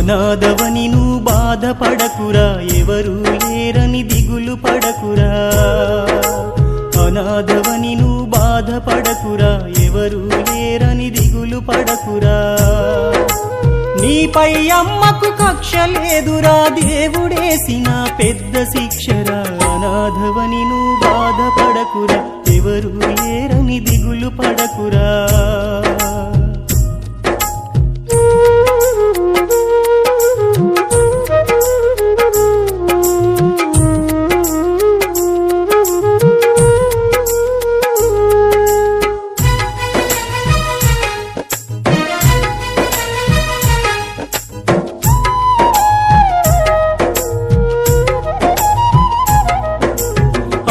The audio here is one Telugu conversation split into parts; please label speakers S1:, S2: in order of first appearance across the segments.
S1: అనాథవని నువ్వు బాధపడకురా, ఎవరు లేరని దిగులు పడకురా. అనాథవని నువ్వు బాధపడకురా, ఎవరు లేరని దిగులు పడకురా. నీపై అమ్మకు కక్ష లేదురా, దేవుడేసిన పెద్ద శిక్షరా. అనాథవని నువ్వు బాధపడకురా, ఎవరు లేరని దిగులు పడకురా.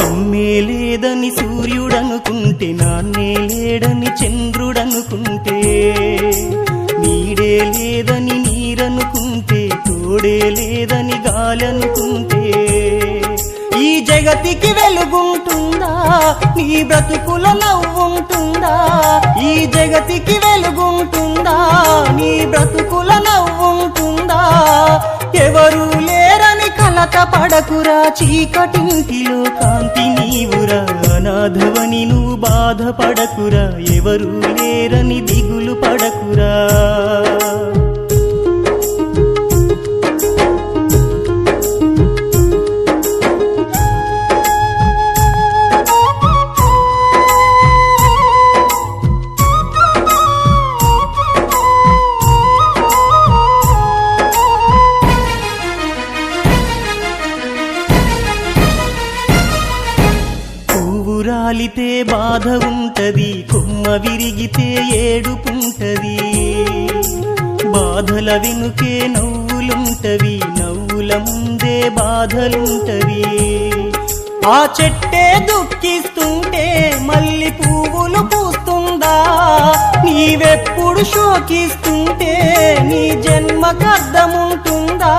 S1: అమ్మే లేదని సూర్యుడనుకుంటే, నాన్నే లేడని చంద్రుడనుకుంటే, నీడే లేదని నీరనుకుంటే, తోడే లేదని గాలనుకుంటే, ఈ జగతికి వెలుగుంటుందా, నీ బ్రతుకుల నవ్వుంటుందా? ఈ జగతికి వెలుగుంటుందా, నీ బ్రతుకుల నవ్వుంటుందా? ఎవరు లేరని కలత పడకురా, చీకటింటిలో కాంతి నీవురా. అనాథవని నువ్వు బాధపడకురా, ఎవరు లేరని దిగులు పడకురా. రాలితే బాధ ఉంటది, కొమ్మ విరిగితే ఏడుపుంటది. బాధల వెనుకే నవ్వులుంటవి, నవ్వుల ముందే బాధలుంటవి. ఆ చెట్టే దుఃఖిస్తుంటే మళ్ళీ పువ్వులు పూస్తుందా? నీవెప్పుడు శోకిస్తుంటే నీ జన్మకర్థముంటుందా?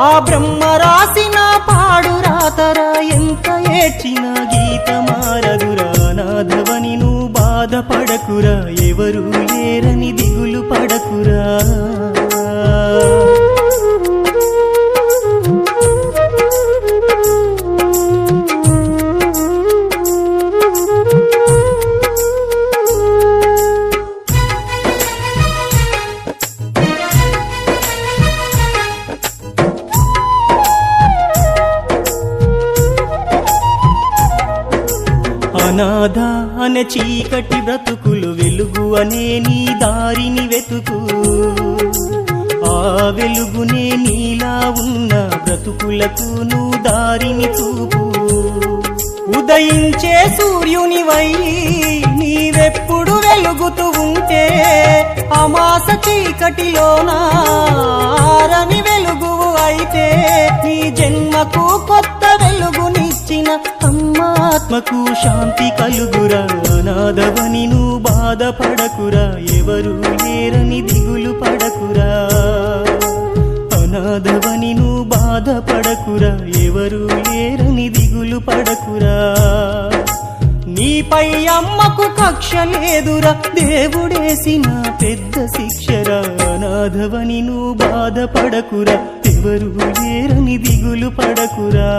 S1: ఆ బ్రహ్మ రాసిన పాడు రాతరా, ఎంత ఏడ్చిన గీత మారదురా. అనాథవని నువ్వు బాధపడకురా, ఎవరు లేరని దిగులు పడకురా. అనాథ అనే చీకటి బ్రతుకులు, వెలుగు అనే నీ దారిని వెతుకు. ఆ వెలుగునే నీలా ఉన్న బ్రతుకులకు నువ్వు దారిని చూపు. ఉదయించే సూర్యునివై నీవెప్పుడు వెలుగుతూ ఉంటే, అమాస చీకటిలోనా ఆరని వెలుగువు అయితే, నీ జన్మకు కొత్త వెలుగునిచ్చిన అమ్మాత్మకు శాంతి కలుగురా. అనాథవని నువ్వు బాధపడకురా, ఎవరు లేరని దిగులు పడకురా. అనాథవని నువ్వు బాధపడకురా, ఎవరు లేరని దిగులు పడకురా. నీపై అమ్మకు కక్ష లేదురా, దేవుడేసిన పెద్ద శిక్షరా. అనాథవని నువ్వు బాధపడకురా, ఎవరు లేరని దిగులు పడకురా.